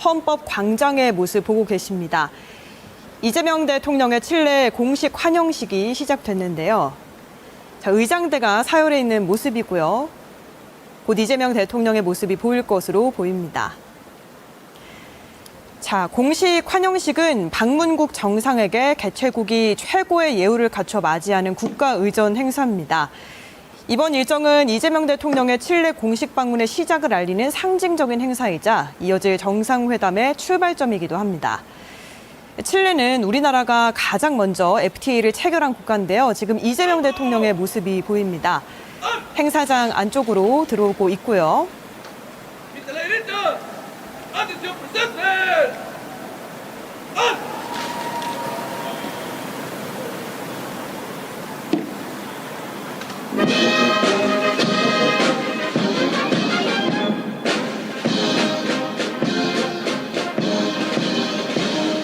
헌법 광장의 모습 보고 계십니다. 이재명 대통령의 칠레 공식 환영식이 시작됐는데요. 자, 의장대가 사열해 있는 모습이고요. 곧 이재명 대통령의 모습이 보일 것으로 보입니다. 자, 공식 환영식은 방문국 정상에게 개최국이 최고의 예우를 갖춰 맞이하는 국가의전 행사입니다. 이번 일정은 이재명 대통령의 칠레 공식 방문의 시작을 알리는 상징적인 행사이자 이어질 정상회담의 출발점이기도 합니다. 칠레는 우리나라가 가장 먼저 FTA를 체결한 국가인데요. 지금 이재명 대통령의 모습이 보입니다. 행사장 안쪽으로 들어오고 있고요.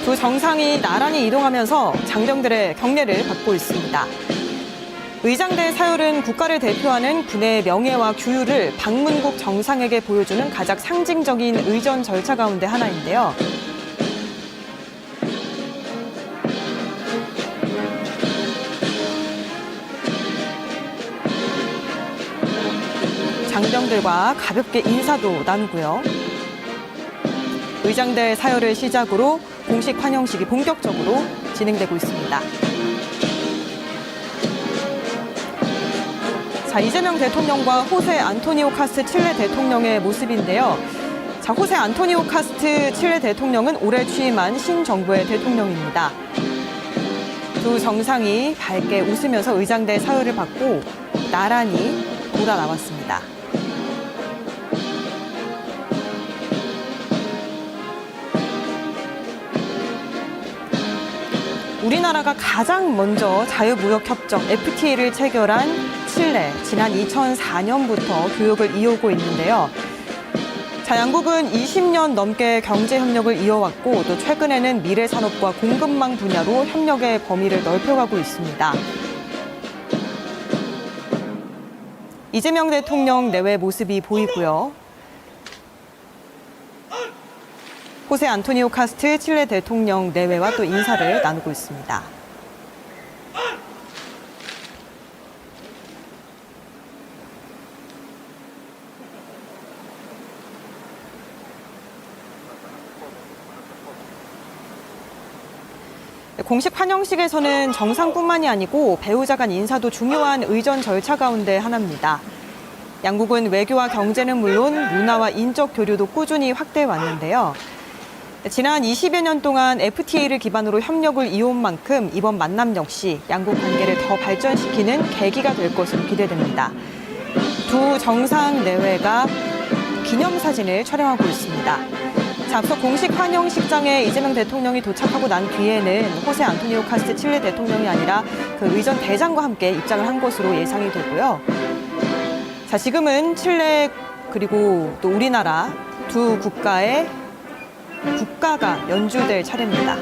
두 정상이 나란히 이동하면서 장병들의 경례를 받고 있습니다. 의장대 사열은 국가를 대표하는 군의 명예와 규율을 방문국 정상에게 보여주는 가장 상징적인 의전 절차 가운데 하나인데요. 장병들과 가볍게 인사도 나누고요. 의장대 사열을 시작으로 공식 환영식이 본격적으로 진행되고 있습니다. 자, 이재명 대통령과 호세 안토니오 카스트 칠레 대통령의 모습인데요. 자, 호세 안토니오 카스트 칠레 대통령은 올해 취임한 신정부의 대통령입니다. 두 정상이 밝게 웃으면서 의장대 사열을 받고 나란히 돌아 나왔습니다. 우리나라가 가장 먼저 자유무역협정 FTA를 체결한 칠레, 지난 2004년부터 교역을 이어오고 있는데요. 자, 양국은 20년 넘게 경제협력을 이어왔고 또 최근에는 미래산업과 공급망 분야로 협력의 범위를 넓혀가고 있습니다. 이재명 대통령 내외 모습이 보이고요. 호세 안토니오 카스트 칠레 대통령 내외와 또 인사를 나누고 있습니다. 공식 환영식에서는 정상뿐만이 아니고 배우자 간 인사도 중요한 의전 절차 가운데 하나입니다. 양국은 외교와 경제는 물론 문화와 인적 교류도 꾸준히 확대해 왔는데요. 지난 20여 년 동안 FTA를 기반으로 협력을 이어온 만큼 이번 만남 역시 양국 관계를 더 발전시키는 계기가 될 것으로 기대됩니다. 두 정상 내외가 기념사진을 촬영하고 있습니다. 자, 앞서 공식 환영식장에 이재명 대통령이 도착하고 난 뒤에는 호세 안토니오 카스트 칠레 대통령이 아니라 그 의전 대장과 함께 입장을 한 것으로 예상이 되고요. 자, 지금은 칠레 그리고 또 우리나라 두 국가의 국가가 연주될 차례입니다.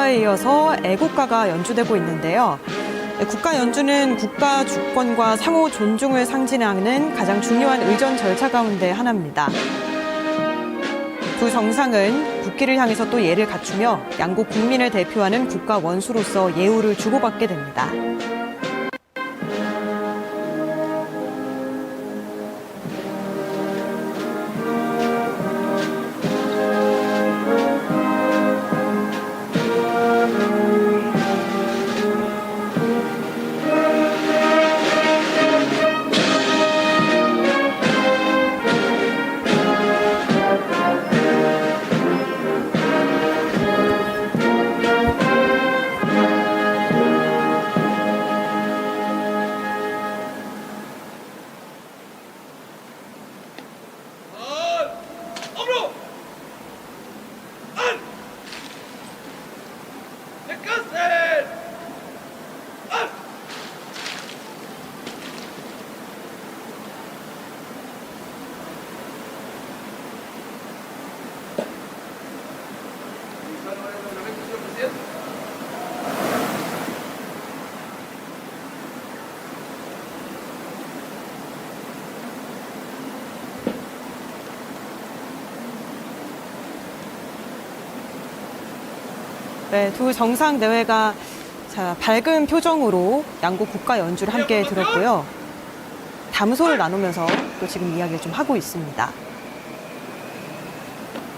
국가에 이어서 애국가가 연주되고 있는데요. 국가 연주는 국가 주권과 상호 존중을 상징하는 가장 중요한 의전 절차 가운데 하나입니다. 두 정상은 국기를 향해서 또 예를 갖추며 양국 국민을 대표하는 국가 원수로서 예우를 주고받게 됩니다. 네, 두 정상 내외가 밝은 표정으로 양국 국가 연주를 함께 들었고요. 담소를 나누면서 또 지금 이야기를 좀 하고 있습니다.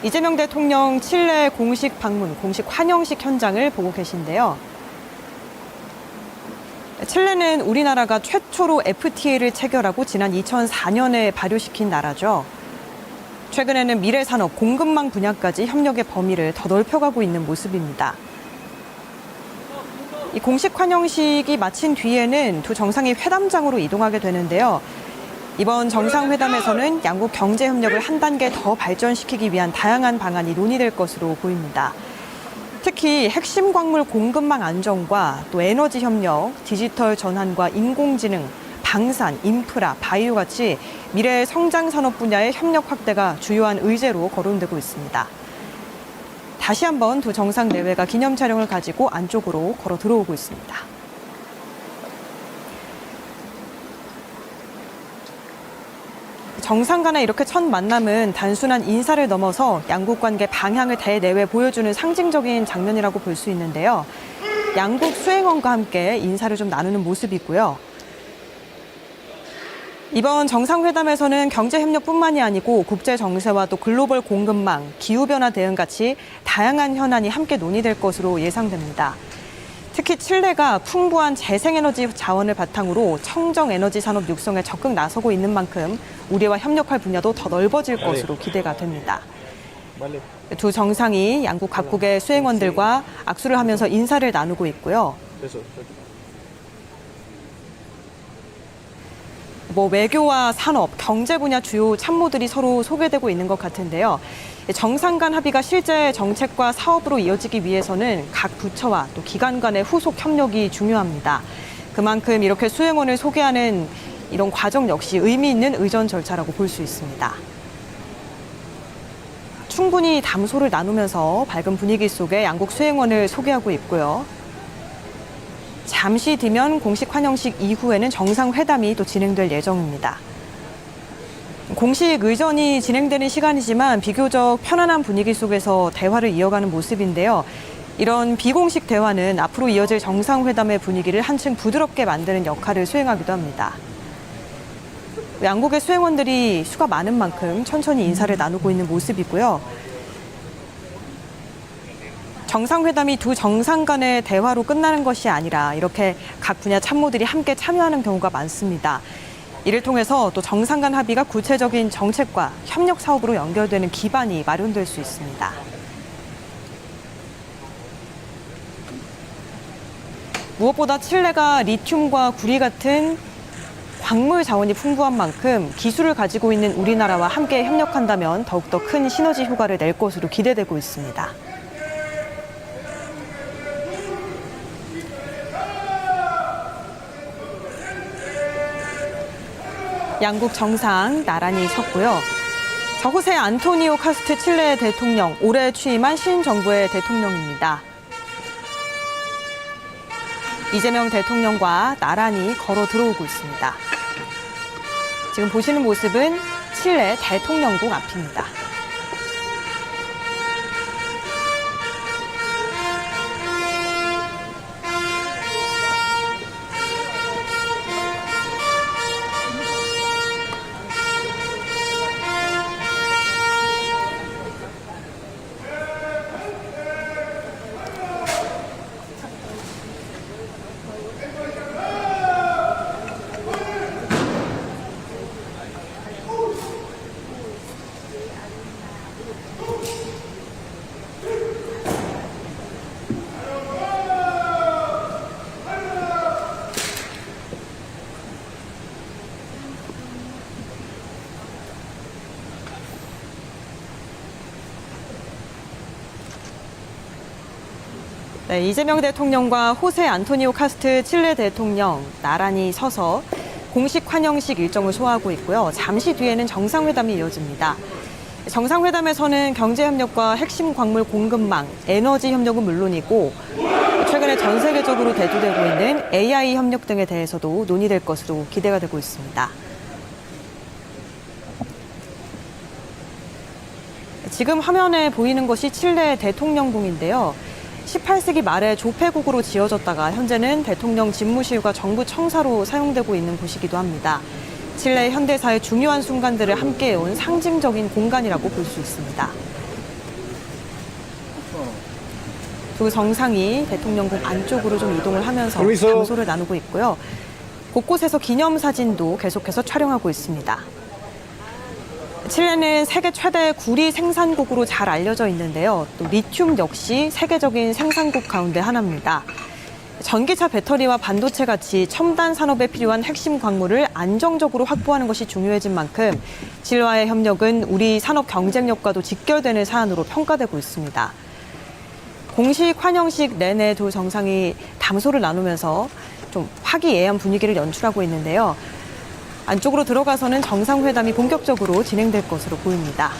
이재명 대통령 칠레 공식 방문, 공식 환영식 현장을 보고 계신데요. 칠레는 우리나라가 최초로 FTA를 체결하고 지난 2004년에 발효시킨 나라죠. 최근에는 미래산업, 공급망 분야까지 협력의 범위를 더 넓혀가고 있는 모습입니다. 이 공식 환영식이 마친 뒤에는 두 정상이 회담장으로 이동하게 되는데요. 이번 정상회담에서는 양국 경제 협력을 한 단계 더 발전시키기 위한 다양한 방안이 논의될 것으로 보입니다. 특히 핵심 광물 공급망 안정과 또 에너지 협력, 디지털 전환과 인공지능, 방산, 인프라, 바이오 같이 미래 성장 산업 분야의 협력 확대가 주요한 의제로 거론되고 있습니다. 다시 한번 두 정상 내외가 기념 촬영을 가지고 안쪽으로 걸어 들어오고 있습니다. 정상 간의 이렇게 첫 만남은 단순한 인사를 넘어서 양국 관계 방향을 대내외 보여주는 상징적인 장면이라고 볼 수 있는데요. 양국 수행원과 함께 인사를 좀 나누는 모습이고요. 이번 정상회담에서는 경제협력뿐만이 아니고 국제 정세와 또 글로벌 공급망, 기후변화 대응 같이 다양한 현안이 함께 논의될 것으로 예상됩니다. 특히 칠레가 풍부한 재생에너지 자원을 바탕으로 청정에너지 산업 육성에 적극 나서고 있는 만큼 우리와 협력할 분야도 더 넓어질 것으로 기대가 됩니다. 두 정상이 양국 각국의 수행원들과 악수를 하면서 인사를 나누고 있고요. 외교와 산업, 경제 분야 주요 참모들이 서로 소개되고 있는 것 같은데요. 정상 간 합의가 실제 정책과 사업으로 이어지기 위해서는 각 부처와 또 기관 간의 후속 협력이 중요합니다. 그만큼 이렇게 수행원을 소개하는 이런 과정 역시 의미 있는 의전 절차라고 볼 수 있습니다. 충분히 담소를 나누면서 밝은 분위기 속에 양국 수행원을 소개하고 있고요. 잠시 뒤면 공식 환영식 이후에는 정상회담이 또 진행될 예정입니다. 공식 의전이 진행되는 시간이지만 비교적 편안한 분위기 속에서 대화를 이어가는 모습인데요. 이런 비공식 대화는 앞으로 이어질 정상회담의 분위기를 한층 부드럽게 만드는 역할을 수행하기도 합니다. 양국의 수행원들이 수가 많은 만큼 천천히 인사를 나누고 있는 모습이고요. 정상회담이 두 정상 간의 대화로 끝나는 것이 아니라 이렇게 각 분야 참모들이 함께 참여하는 경우가 많습니다. 이를 통해서 또 정상 간 합의가 구체적인 정책과 협력 사업으로 연결되는 기반이 마련될 수 있습니다. 무엇보다 칠레가 리튬과 구리 같은 광물 자원이 풍부한 만큼 기술을 가지고 있는 우리나라와 함께 협력한다면 더욱더 큰 시너지 효과를 낼 것으로 기대되고 있습니다. 양국 정상 나란히 섰고요. 저호세 안토니오 카스트 칠레 대통령, 올해 취임한 신정부의 대통령입니다. 이재명 대통령과 나란히 걸어 들어오고 있습니다. 지금 보시는 모습은 칠레 대통령궁 앞입니다. 네, 이재명 대통령과 호세 안토니오 카스트 칠레 대통령 나란히 서서 공식 환영식 일정을 소화하고 있고요. 잠시 뒤에는 정상회담이 이어집니다. 정상회담에서는 경제협력과 핵심 광물 공급망, 에너지 협력은 물론이고 최근에 전 세계적으로 대두되고 있는 AI 협력 등에 대해서도 논의될 것으로 기대가 되고 있습니다. 지금 화면에 보이는 것이 칠레 대통령궁인데요. 18세기 말에 조폐국으로 지어졌다가 현재는 대통령 집무실과 정부 청사로 사용되고 있는 곳이기도 합니다. 칠레 현대사의 중요한 순간들을 함께해온 상징적인 공간이라고 볼 수 있습니다. 두 정상이 대통령궁 안쪽으로 좀 이동을 하면서 담소를 나누고 있고요. 곳곳에서 기념사진도 계속해서 촬영하고 있습니다. 칠레는 세계 최대 구리 생산국으로 잘 알려져 있는데요. 또 리튬 역시 세계적인 생산국 가운데 하나입니다. 전기차 배터리와 반도체 같이 첨단 산업에 필요한 핵심 광물을 안정적으로 확보하는 것이 중요해진 만큼 칠레와의 협력은 우리 산업 경쟁력과도 직결되는 사안으로 평가되고 있습니다. 공식 환영식 내내 두 정상이 담소를 나누면서 좀 화기애애한 분위기를 연출하고 있는데요. 안쪽으로 들어가서는 정상회담이 본격적으로 진행될 것으로 보입니다.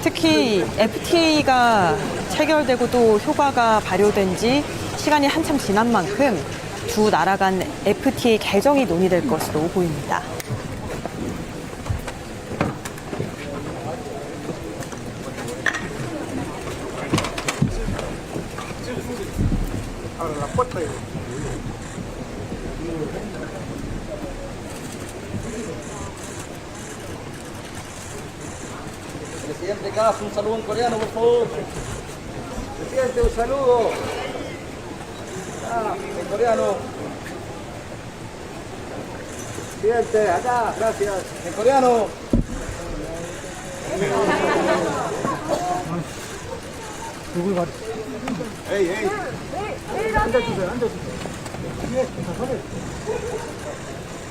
특히 FTA가 체결되고 또 효과가 발효된 지 시간이 한참 지난 만큼 두 나라 간 FTA 개정이 논의될 것으로 보입니다. Presidente Kass, un saludo en coreano, por favor. Presidente, un saludo. En coreano. Presidente, acá, gracias. En coreano. Hey, hey. 앉아주세요, 앉아주세요.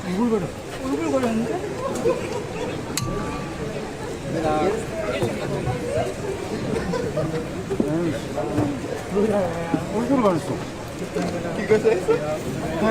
울글거려. 울글거렸는데? 내가 얼굴 가렸어. 이거 했어? 네.